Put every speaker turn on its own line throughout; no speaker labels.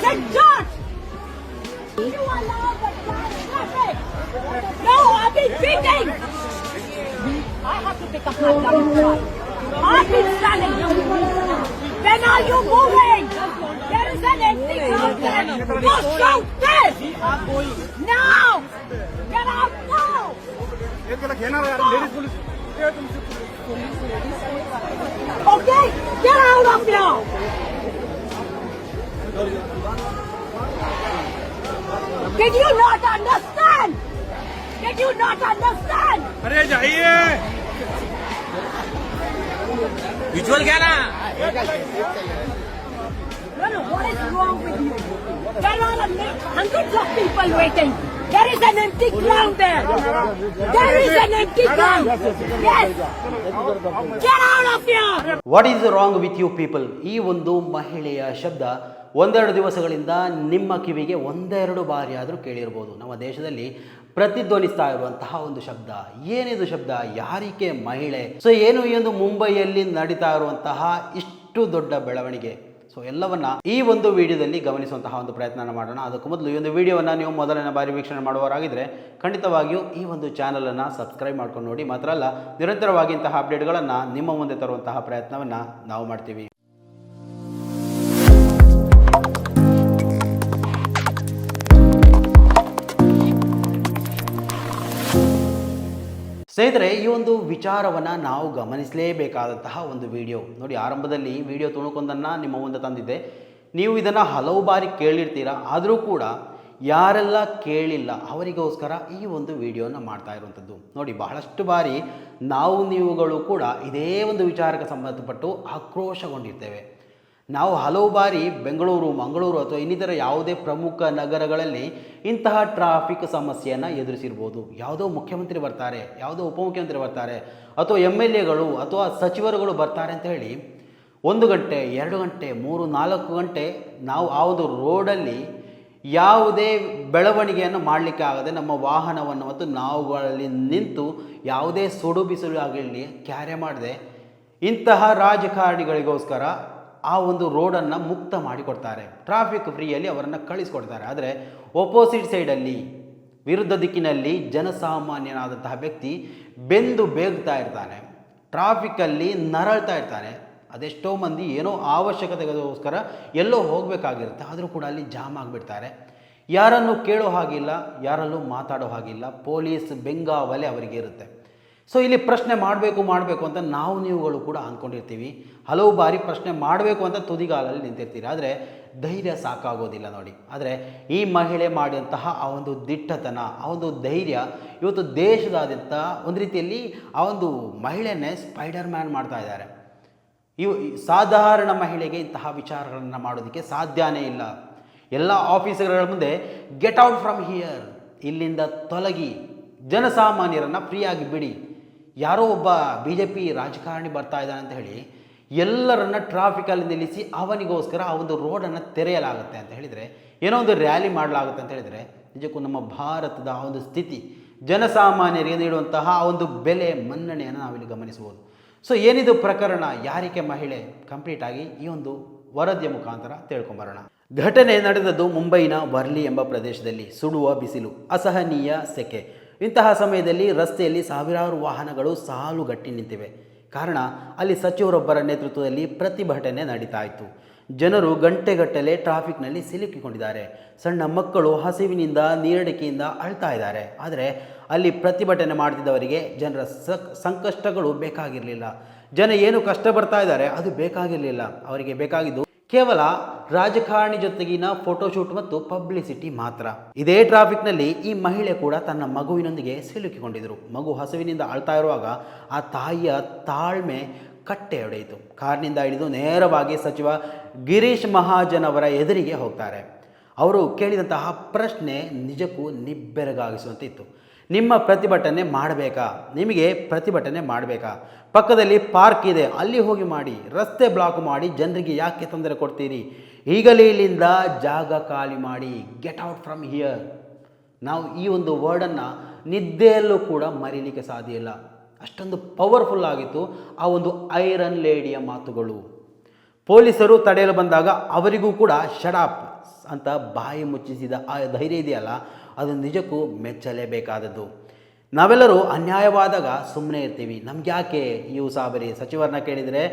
Get shot! You allow the traffic! No, I've been beating! I have to pick up my gun and try. I've been standing. When are you moving? There is an empty ground there. Go shoot this! Now! Get out now! Okay, get out of here! Did you not understand? Did you not understand?
अरे जाइए visual क्या ना
No, what is wrong with you? There are hundreds of people waiting. There is an empty ground there. There is an empty ground. Yes. Get out of here.
What is wrong with you people? ಈ ಒಂದು ಮಹಿಳೆಯ ಶಬ್ದ ಒಂದೆರಡು ದಿವಸಗಳಿಂದ ನಿಮ್ಮ ಕಿವಿಗೆ ಒಂದೆರಡು ಬಾರಿ ಆದರೂ ಕೇಳಿರ್ಬೋದು. ನಮ್ಮ ದೇಶದಲ್ಲಿ ಪ್ರತಿಧ್ವನಿಸ್ತಾ ಇರುವಂತಹ ಒಂದು ಶಬ್ದ. ಏನಿದು ಶಬ್ದ? ಯಾರಿಕೆ ಮಹಿಳೆ? ಸೊ ಏನು ಈ ಒಂದು ಮುಂಬೈಯಲ್ಲಿ ನಡೀತಾ ಇರುವಂತಹ ಇಷ್ಟು ದೊಡ್ಡ ಬೆಳವಣಿಗೆ, ಸೊ ಎಲ್ಲವನ್ನ ಈ ಒಂದು ವಿಡಿಯೋದಲ್ಲಿ ಗಮನಿಸುವಂತಹ ಒಂದು ಪ್ರಯತ್ನ ಮಾಡೋಣ. ಅದಕ್ಕೂ ಮೊದಲು ಈ ಒಂದು ವಿಡಿಯೋವನ್ನು ನೀವು ಮೊದಲನೇ ಬಾರಿ ವೀಕ್ಷಣೆ ಮಾಡುವವರಾಗಿದ್ದರೆ ಖಂಡಿತವಾಗಿಯೂ ಈ ಒಂದು ಚಾನಲನ್ನು ಸಬ್ಸ್ಕ್ರೈಬ್ ಮಾಡ್ಕೊಂಡು ನೋಡಿ. ಮಾತ್ರ ಅಲ್ಲ, ನಿರಂತರವಾಗಿ ಇಂತಹ ಅಪ್ಡೇಟ್ಗಳನ್ನು ನಿಮ್ಮ ಮುಂದೆ ತರುವಂತಹ ಪ್ರಯತ್ನವನ್ನು ನಾವು ಮಾಡ್ತೀವಿ. ಸ್ನೇಹಿತರೆ, ಈ ಒಂದು ವಿಚಾರವನ್ನು ನಾವು ಗಮನಿಸಲೇಬೇಕಾದಂತಹ ಒಂದು ವಿಡಿಯೋ ನೋಡಿ. ಆರಂಭದಲ್ಲಿ ವಿಡಿಯೋ ತುಣುಕೊಂದನ್ನು ನಿಮ್ಮ ಮುಂದೆ ತಂದಿದ್ದೆ. ನೀವು ಇದನ್ನು ಹಲವು ಬಾರಿ ಕೇಳಿರ್ತೀರ, ಆದರೂ ಕೂಡ ಯಾರೆಲ್ಲ ಕೇಳಿಲ್ಲ ಅವರಿಗೋಸ್ಕರ ಈ ಒಂದು ವಿಡಿಯೋನ ಮಾಡ್ತಾ ಇರುವಂಥದ್ದು. ನೋಡಿ, ಬಹಳಷ್ಟು ಬಾರಿ ನೀವುಗಳು ಕೂಡ ಇದೇ ಒಂದು ವಿಚಾರಕ್ಕೆ ಸಂಬಂಧಪಟ್ಟು ಆಕ್ರೋಶಗೊಂಡಿರ್ತೇವೆ. ನಾವು ಹಲವು ಬಾರಿ ಬೆಂಗಳೂರು, ಮಂಗಳೂರು ಅಥವಾ ಇನ್ನಿತರ ಯಾವುದೇ ಪ್ರಮುಖ ನಗರಗಳಲ್ಲಿ ಇಂತಹ ಟ್ರಾಫಿಕ್ ಸಮಸ್ಯೆಯನ್ನು ಎದುರಿಸಿರ್ಬೋದು. ಯಾವುದೋ ಮುಖ್ಯಮಂತ್ರಿ ಬರ್ತಾರೆ, ಯಾವುದೋ ಉಪಮುಖ್ಯಮಂತ್ರಿ ಬರ್ತಾರೆ, ಅಥವಾ MLAಗಳು ಅಥವಾ ಸಚಿವರುಗಳು ಬರ್ತಾರೆ ಅಂತ ಹೇಳಿ 1 ಗಂಟೆ 2 ಗಂಟೆ 3-4 ಗಂಟೆ ನಾವು ಆ ಒಂದು ರೋಡಲ್ಲಿ ಯಾವುದೇ ಬೆಳವಣಿಗೆಯನ್ನು ಮಾಡಲಿಕ್ಕೆ ಆಗದೆ ನಮ್ಮ ವಾಹನವನ್ನು ಮತ್ತು ನಾವುಗಳಲ್ಲಿ ನಿಂತು ಯಾವುದೇ ಸುಡು ಬಿಸಿಲು ಆಗಿರಲಿ ಕ್ಯಾರೆ ಮಾಡದೆ ಇಂತಹ ರಾಜಕಾರಣಿಗಳಿಗೋಸ್ಕರ ಆ ಒಂದು ರೋಡನ್ನು ಮುಕ್ತ ಮಾಡಿಕೊಡ್ತಾರೆ. ಟ್ರಾಫಿಕ್ ಫ್ರೀಯಲ್ಲಿ ಅವರನ್ನು ಕಳಿಸ್ಕೊಡ್ತಾರೆ. ಆದರೆ ಒಪೋಸಿಟ್ ಸೈಡಲ್ಲಿ, ವಿರುದ್ಧ ದಿಕ್ಕಿನಲ್ಲಿ ಜನಸಾಮಾನ್ಯನಾದಂತಹ ವ್ಯಕ್ತಿ ಬೆಂದು ಬೇಗ್ತಾ ಇರ್ತಾನೆ, ಟ್ರಾಫಿಕ್ಕಲ್ಲಿ ನರಳ್ತಾ ಇರ್ತಾನೆ. ಅದೆಷ್ಟೋ ಮಂದಿ ಏನೋ ಅವಶ್ಯಕತೆಗೋಸ್ಕರ ಎಲ್ಲೋ ಹೋಗಬೇಕಾಗಿರುತ್ತೆ, ಆದರೂ ಕೂಡ ಅಲ್ಲಿ ಜಾಮ್ ಆಗಿಬಿಡ್ತಾರೆ. ಯಾರನ್ನು ಕೇಳೋ ಹಾಗಿಲ್ಲ, ಯಾರಲ್ಲೂ ಮಾತಾಡೋ ಹಾಗಿಲ್ಲ. ಪೊಲೀಸ್ ಬೆಂಗಾವಲೆ ಅವರಿಗೆ ಇರುತ್ತೆ. ಸೊ ಇಲ್ಲಿ ಪ್ರಶ್ನೆ ಮಾಡಬೇಕು ಅಂತ ನೀವುಗಳು ಕೂಡ ಅಂದ್ಕೊಂಡಿರ್ತೀವಿ. ಹಲವು ಬಾರಿ ಪ್ರಶ್ನೆ ಮಾಡಬೇಕು ಅಂತ ತುದಿಗಾಲಲ್ಲಿ ನಿಂತಿರ್ತೀರಿ, ಆದರೆ ಧೈರ್ಯ ಸಾಕಾಗೋದಿಲ್ಲ ನೋಡಿ. ಆದರೆ ಈ ಮಹಿಳೆ ಮಾಡಿದಂತಹ ಆ ಒಂದು ದಿಟ್ಟತನ, ಆ ಒಂದು ಧೈರ್ಯ ಇವತ್ತು ದೇಶದಾದ್ಯಂತ ಒಂದು ರೀತಿಯಲ್ಲಿ ಆ ಒಂದು ಮಹಿಳೆಯನ್ನೇ ಸ್ಪೈಡರ್ ಮ್ಯಾನ್ ಮಾಡ್ತಾ ಇದ್ದಾರೆ. ಸಾಧಾರಣ ಮಹಿಳೆಗೆ ಇಂತಹ ವಿಚಾರಗಳನ್ನು ಮಾಡೋದಕ್ಕೆ ಸಾಧ್ಯನೇ ಇಲ್ಲ. ಎಲ್ಲ ಆಫೀಸರ್ಗಳ ಮುಂದೆ ಗೆಟ್ ಔಟ್ ಫ್ರಮ್ ಹಿಯರ್, ಇಲ್ಲಿಂದ ತೊಲಗಿ, ಜನಸಾಮಾನ್ಯರನ್ನು ಫ್ರೀಯಾಗಿ ಬಿಡಿ. ಯಾರೋ ಒಬ್ಬ BJP ರಾಜಕಾರಣಿ ಬರ್ತಾ ಇದ್ದಾನೆ ಅಂತ ಹೇಳಿ ಎಲ್ಲರನ್ನ ಟ್ರಾಫಿಕಲ್ಲಿ ನಿಲ್ಲಿಸಿ ಅವನಿಗೋಸ್ಕರ ಆ ಒಂದು ರೋಡನ್ನು ತೆರೆಯಲಾಗುತ್ತೆ ಅಂತ ಹೇಳಿದರೆ, ಏನೋ ಒಂದು ರ್ಯಾಲಿ ಮಾಡಲಾಗುತ್ತೆ ಅಂತ ಹೇಳಿದರೆ, ನಿಜಕ್ಕೂ ನಮ್ಮ ಭಾರತದ ಆ ಒಂದು ಸ್ಥಿತಿ, ಜನಸಾಮಾನ್ಯರಿಗೆ ನೀಡುವಂತಹ ಆ ಒಂದು ಬೆಲೆ ಮನ್ನಣೆಯನ್ನು ನಾವಿಲ್ಲಿ ಗಮನಿಸಬಹುದು. ಸೊ ಏನಿದು ಪ್ರಕರಣ, ಯಾರಿಕೆ ಮಹಿಳೆ, ಕಂಪ್ಲೀಟಾಗಿ ಈ ಒಂದು ವರದಿಯ ಮುಖಾಂತರ ತಿಳ್ಕೊಂಬರೋಣ. ಘಟನೆ ನಡೆದದ್ದು ಮುಂಬೈನ ವರ್ಲಿ ಎಂಬ ಪ್ರದೇಶದಲ್ಲಿ. ಸುಡುವ ಬಿಸಿಲು, ಅಸಹನೀಯ ಸೆಕೆ. ಇಂತಹ ಸಮಯದಲ್ಲಿ ರಸ್ತೆಯಲ್ಲಿ ಸಾವಿರಾರು ವಾಹನಗಳು ಸಾಲುಗಟ್ಟಿ ನಿಂತಿವೆ. ಕಾರಣ, ಅಲ್ಲಿ ಸಚಿವರೊಬ್ಬರ ನೇತೃತ್ವದಲ್ಲಿ ಪ್ರತಿಭಟನೆ ನಡೀತಾ ಇತ್ತು. ಜನರು ಗಂಟೆಗಟ್ಟಲೆ ಟ್ರಾಫಿಕ್ನಲ್ಲಿ ಸಿಲುಕಿಕೊಂಡಿದ್ದಾರೆ. ಸಣ್ಣ ಮಕ್ಕಳು ಹಸಿವಿನಿಂದ, ನೀರಡಿಕೆಯಿಂದ ಅಳ್ತಾ ಇದ್ದಾರೆ. ಆದರೆ ಅಲ್ಲಿ ಪ್ರತಿಭಟನೆ ಮಾಡ್ತಿದ್ದವರಿಗೆ ಜನರ ಸಂಕಷ್ಟಗಳು ಬೇಕಾಗಿರಲಿಲ್ಲ. ಜನ ಏನು ಕಷ್ಟ ಬರ್ತಾ ಇದ್ದಾರೆ ಅದು ಬೇಕಾಗಿರಲಿಲ್ಲ. ಅವರಿಗೆ ಬೇಕಾಗಿದ್ದು ಕೇವಲ ರಾಜಕಾರಣಿ ಜೊತೆಗಿನ ಫೋಟೋಶೂಟ್ ಮತ್ತು ಪಬ್ಲಿಸಿಟಿ ಮಾತ್ರ. ಇದೇ ಟ್ರಾಫಿಕ್ನಲ್ಲಿ ಈ ಮಹಿಳೆ ಕೂಡ ತನ್ನ ಮಗುವಿನೊಂದಿಗೆ ಸಿಲುಕಿಕೊಂಡಿದ್ದರು. ಮಗು ಹಸುವಿನಿಂದ ಅಳ್ತಾ ಇರುವಾಗ ಆ ತಾಯಿಯ ತಾಳ್ಮೆ ಕಟ್ಟೆ ಹೊಡೆಯಿತು. ಕಾರಿನಿಂದ ಇಳಿದು ನೇರವಾಗಿ ಸಚಿವ ಗಿರೀಶ್ ಮಹಾಜನ್ ಅವರ ಎದುರಿಗೆ ಹೋಗ್ತಾರೆ. ಅವರು ಕೇಳಿದಂತಹ ಪ್ರಶ್ನೆ ನಿಜಕ್ಕೂ ನಿಬ್ಬೆರಗಾಗಿಸುವಂತಿತ್ತು. ನಿಮ್ಮ ಪ್ರತಿಭಟನೆ ಮಾಡಬೇಕಾ? ನಿಮಗೆ ಪ್ರತಿಭಟನೆ ಮಾಡಬೇಕಾ? ಪಕ್ಕದಲ್ಲಿ ಪಾರ್ಕ್ ಇದೆ, ಅಲ್ಲಿ ಹೋಗಿ ಮಾಡಿ. ರಸ್ತೆ ಬ್ಲಾಕ್ ಮಾಡಿ ಜನರಿಗೆ ಯಾಕೆ ತೊಂದರೆ ಕೊಡ್ತೀರಿ? ಈಗಲೇ ಇಲ್ಲಿಂದ ಜಾಗ ಖಾಲಿ ಮಾಡಿ. Get out from here. ನಾವು ಈ ಒಂದು ವರ್ಡನ್ನು ನಿದ್ದೆಯಲ್ಲೂ ಕೂಡ ಮರೀಲಿಕ್ಕೆ ಸಾಧ್ಯ ಇಲ್ಲ. ಅಷ್ಟೊಂದು ಪವರ್ಫುಲ್ ಆಗಿತ್ತು ಆ ಒಂದು ಐರನ್ ಲೇಡಿಯ ಮಾತುಗಳು. ಪೊಲೀಸರು ತಡೆಯಲು ಬಂದಾಗ ಅವರಿಗೂ ಕೂಡ ಶಡಾಪ್, ಅಂತ ಬಾಯಿ ಮುಚ್ಚಿಸಿದ ಆ ಧೈರ್ಯ ಇದೆಯಲ್ಲ, ಅದು ನಿಜಕ್ಕೂ ಮೆಚ್ಚಲೇಬೇಕಾದದ್ದು. ನಾವೆಲ್ಲರೂ ಅನ್ಯಾಯವಾದಾಗ ಸುಮ್ಮನೆ ಇರ್ತೀವಿ. ನಮ್ಗೆ ಯಾಕೆ ಈ ಉಸಾಬರಿ, ಸಚಿವರನ್ನ ಕೇಳಿದರೆ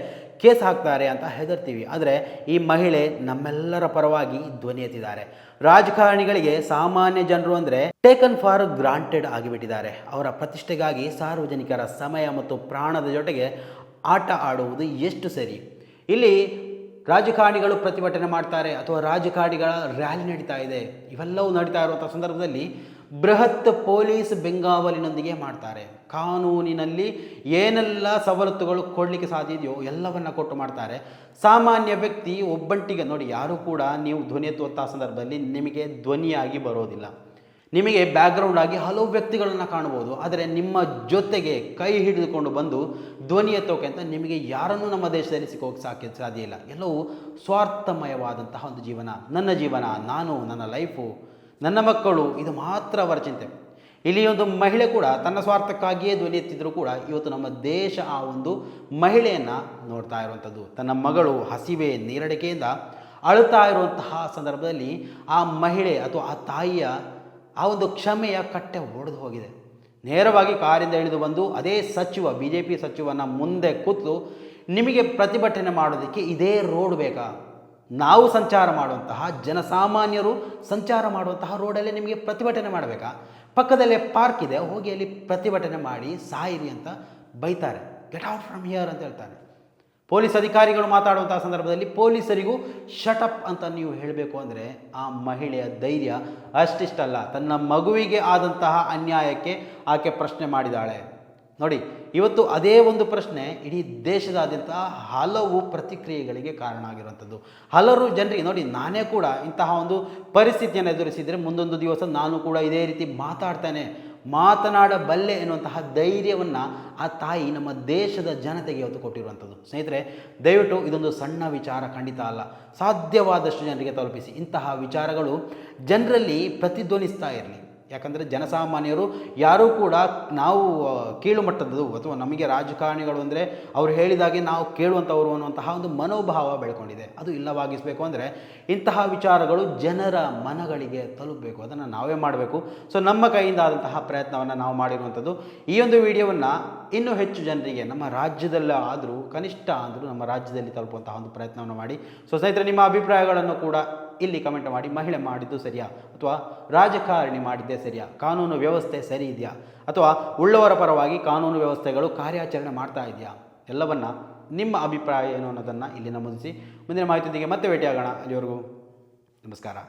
ಕೇಸ್ ಹಾಕ್ತಾರೆ ಅಂತ ಹೆದರ್ತೀವಿ. ಆದರೆ ಈ ಮಹಿಳೆ ನಮ್ಮೆಲ್ಲರ ಪರವಾಗಿ ಧ್ವನಿ ಎತ್ತಿದ್ದಾರೆ. ರಾಜಕಾರಣಿಗಳಿಗೆ ಸಾಮಾನ್ಯ ಜನರು ಅಂದರೆ ಟೇಕನ್ ಫಾರ್ ಗ್ರಾಂಟೆಡ್ ಆಗಿಬಿಟ್ಟಿದ್ದಾರೆ. ಅವರ ಪ್ರತಿಷ್ಠೆಗಾಗಿ ಸಾರ್ವಜನಿಕರ ಸಮಯ ಮತ್ತು ಪ್ರಾಣದ ಜೊತೆಗೆ ಆಟ ಆಡುವುದು ಎಷ್ಟು ಸರಿ? ಇಲ್ಲಿ ರಾಜಕಾರಣಿಗಳು ಪ್ರತಿಭಟನೆ ಮಾಡ್ತಾರೆ ಅಥವಾ ರಾಜಕಾರಣಿಗಳ ರ್ಯಾಲಿ ನಡೀತಾ ಇದೆ, ಇವೆಲ್ಲವೂ ನಡೀತಾ ಇರುವಂಥ ಸಂದರ್ಭದಲ್ಲಿ ಬೃಹತ್ ಪೊಲೀಸ್ ಬೆಂಗಾವಲಿನೊಂದಿಗೆ ಮಾಡ್ತಾರೆ. ಕಾನೂನಿನಲ್ಲಿ ಏನೆಲ್ಲ ಸವಲತ್ತುಗಳು ಕೊಡಲಿಕ್ಕೆ ಸಾಧ್ಯ ಇದೆಯೋ ಎಲ್ಲವನ್ನ ಕೊಟ್ಟು ಮಾಡ್ತಾರೆ. ಸಾಮಾನ್ಯ ವ್ಯಕ್ತಿ ಒಬ್ಬಂಟಿಗೆ ನೋಡಿ, ಯಾರೂ ಕೂಡ ನೀವು ಧ್ವನಿ ಎತ್ತುವಂಥ ಸಂದರ್ಭದಲ್ಲಿ ನಿಮಗೆ ಧ್ವನಿಯಾಗಿ ಬರೋದಿಲ್ಲ. ನಿಮಗೆ ಬ್ಯಾಕ್ಗ್ರೌಂಡ್ ಆಗಿ ಹಲವು ವ್ಯಕ್ತಿಗಳನ್ನು ಕಾಣ್ಬೋದು, ಆದರೆ ನಿಮ್ಮ ಜೊತೆಗೆ ಕೈ ಹಿಡಿದುಕೊಂಡು ಬಂದು ಧ್ವನಿ ಎತ್ತೋಕೆ ಅಂತ ನಿಮಗೆ ಯಾರನ್ನೂ ನಮ್ಮ ದೇಶದಲ್ಲಿ ಸಿಕ್ಕೋಕೆ ಸಾಧ್ಯ ಇಲ್ಲ. ಎಲ್ಲವೂ ಸ್ವಾರ್ಥಮಯವಾದಂತಹ ಒಂದು ಜೀವನ. ನನ್ನ ಜೀವನ, ನಾನು, ನನ್ನ ಲೈಫು, ನನ್ನ ಮಕ್ಕಳು, ಇದು ಮಾತ್ರ ಅವರ ಚಿಂತೆ. ಇಲ್ಲಿ ಒಂದು ಮಹಿಳೆ ಕೂಡ ತನ್ನ ಸ್ವಾರ್ಥಕ್ಕಾಗಿಯೇ ಧ್ವನಿ ಎತ್ತಿದ್ರು ಕೂಡ ಇವತ್ತು ನಮ್ಮ ದೇಶ ಆ ಒಂದು ಮಹಿಳೆಯನ್ನು ನೋಡ್ತಾ ಇರುವಂಥದ್ದು. ತನ್ನ ಮಗಳು ಹಸಿವೆ ನೀರಡಿಕೆಯಿಂದ ಅಳುತ್ತಾ ಇರುವಂತಹ ಸಂದರ್ಭದಲ್ಲಿ ಆ ಮಹಿಳೆ ಅಥವಾ ಆ ತಾಯಿಯ ಆ ಒಂದು ಕ್ಷಮೆಯ ಕಟ್ಟೆ ಒಡೆದು ಹೋಗಿದೆ. ನೇರವಾಗಿ ಕಾರಿಂದ ಇಳಿದು ಬಂದು ಅದೇ ಸಚಿವ, BJP ಸಚಿವನ ಮುಂದೆ ಕೂತು, ನಿಮಗೆ ಪ್ರತಿಭಟನೆ ಮಾಡೋದಕ್ಕೆ ಇದೇ ರೋಡ್ ಬೇಕಾ? ನಾವು ಸಂಚಾರ ಮಾಡುವಂತಹ, ಜನಸಾಮಾನ್ಯರು ಸಂಚಾರ ಮಾಡುವಂತಹ ರೋಡಲ್ಲೇ ನಿಮಗೆ ಪ್ರತಿಭಟನೆ ಮಾಡಬೇಕಾ? ಪಕ್ಕದಲ್ಲೇ ಪಾರ್ಕ್ ಇದೆ, ಹೋಗಿ ಅಲ್ಲಿ ಪ್ರತಿಭಟನೆ ಮಾಡಿ ಸಾಯಿರಿ ಅಂತ ಬೈತಾರೆ. ಗೆಟ್ ಔಟ್ ಫ್ರಮ್ ಹಿಯರ್ ಅಂತ ಹೇಳ್ತಾರೆ. ಪೊಲೀಸ್ ಅಧಿಕಾರಿಗಳು ಮಾತಾಡುವಂತಹ ಸಂದರ್ಭದಲ್ಲಿ ಪೊಲೀಸರಿಗೂ ಶಟಪ್ ಅಂತ ನೀವು ಹೇಳಬೇಕು ಅಂದರೆ ಆ ಮಹಿಳೆಯ ಧೈರ್ಯ ಅಷ್ಟಿಷ್ಟಲ್ಲ. ತನ್ನ ಮಗುವಿಗೆ ಆದಂತಹ ಅನ್ಯಾಯಕ್ಕೆ ಆಕೆ ಪ್ರಶ್ನೆ ಮಾಡಿದ್ದಾಳೆ. ನೋಡಿ, ಇವತ್ತು ಅದೇ ಒಂದು ಪ್ರಶ್ನೆ ಇಡೀ ದೇಶದಾದ್ಯಂತ ಹಲವು ಪ್ರತಿಕ್ರಿಯೆಗಳಿಗೆ ಕಾರಣ ಆಗಿರುವಂಥದ್ದು. ಹಲವು ಜನರಿಗೆ ನೋಡಿ, ನಾನೇ ಕೂಡ ಇಂತಹ ಒಂದು ಪರಿಸ್ಥಿತಿಯನ್ನು ಎದುರಿಸಿದರೆ ಮುಂದೊಂದು ದಿವಸ ನಾನು ಕೂಡ ಇದೇ ರೀತಿ ಮಾತನಾಡಬಲ್ಲೆ ಎನ್ನುವಂತಹ ಧೈರ್ಯವನ್ನು ಆ ತಾಯಿ ನಮ್ಮ ದೇಶದ ಜನತೆಗೆ ಇವತ್ತು ಕೊಟ್ಟಿರುವಂಥದ್ದು. ಸ್ನೇಹಿತರೆ, ದಯವಿಟ್ಟು ಇದೊಂದು ಸಣ್ಣ ವಿಚಾರ ಖಂಡಿತ ಅಲ್ಲ. ಸಾಧ್ಯವಾದಷ್ಟು ಜನರಿಗೆ ತಲುಪಿಸಿ. ಇಂತಹ ವಿಚಾರಗಳು ಜನರಲ್ಲಿ ಪ್ರತಿಧ್ವನಿಸ್ತಾ ಇರಲಿ. ಯಾಕಂದರೆ ಜನಸಾಮಾನ್ಯರು ಯಾರೂ ಕೂಡ ನಾವು ಕೀಳು ಮಟ್ಟದ್ದು ಅಥವಾ ನಮಗೆ ರಾಜಕಾರಣಿಗಳು ಅಂದರೆ ಅವರು ಹೇಳಿದಾಗೆ ನಾವು ಕೇಳುವಂಥವರು ಅನ್ನುವಂತಹ ಒಂದು ಮನೋಭಾವ ಬೆಳ್ಕೊಂಡಿದೆ. ಅದು ಇಲ್ಲವಾಗಿಸಬೇಕು ಅಂದರೆ ಇಂತಹ ವಿಚಾರಗಳು ಜನರ ಮನಗಳಿಗೆ ತಲುಪಬೇಕು. ಅದನ್ನು ನಾವೇ ಮಾಡಬೇಕು. ಸೊ ನಮ್ಮ ಕೈಯಿಂದ ಆದಂತಹ ಪ್ರಯತ್ನವನ್ನು ನಾವು ಮಾಡಿರುವಂಥದ್ದು. ಈ ಒಂದು ವಿಡಿಯೋವನ್ನು ಇನ್ನೂ ಹೆಚ್ಚು ಜನರಿಗೆ ನಮ್ಮ ರಾಜ್ಯದಲ್ಲೇ ಆದರೂ ಕನಿಷ್ಠ ಅಂದರೂ ನಮ್ಮ ರಾಜ್ಯದಲ್ಲಿ ತಲುಪುವಂತಹ ಒಂದು ಪ್ರಯತ್ನವನ್ನು ಮಾಡಿ. ಸೊ ಸ್ನೇಹಿತರೆ, ನಿಮ್ಮ ಅಭಿಪ್ರಾಯಗಳನ್ನು ಕೂಡ ಇಲ್ಲಿ ಕಮೆಂಟ್ ಮಾಡಿ. ಮಹಿಳೆ ಮಾಡಿದ್ದು ಸರಿಯಾ ಅಥವಾ ರಾಜಕಾರಣಿ ಮಾಡಿದ್ದೇ ಸರಿಯಾ? ಕಾನೂನು ವ್ಯವಸ್ಥೆ ಸರಿ ಇದೆಯಾ ಅಥವಾ ಉಳ್ಳವರ ಪರವಾಗಿ ಕಾನೂನು ವ್ಯವಸ್ಥೆಗಳು ಕಾರ್ಯಾಚರಣೆ ಮಾಡ್ತಾ ಇದೆಯಾ? ಎಲ್ಲವನ್ನ ನಿಮ್ಮ ಅಭಿಪ್ರಾಯ ಏನು ಅನ್ನೋದನ್ನು ಇಲ್ಲಿ ನಮೂದಿಸಿ. ಮುಂದಿನ ಮಾಹಿತಿಯೊಂದಿಗೆ ಮತ್ತೆ ಭೇಟಿಯಾಗೋಣ. ಅಲ್ಲಿವರೆಗೂ ನಮಸ್ಕಾರ.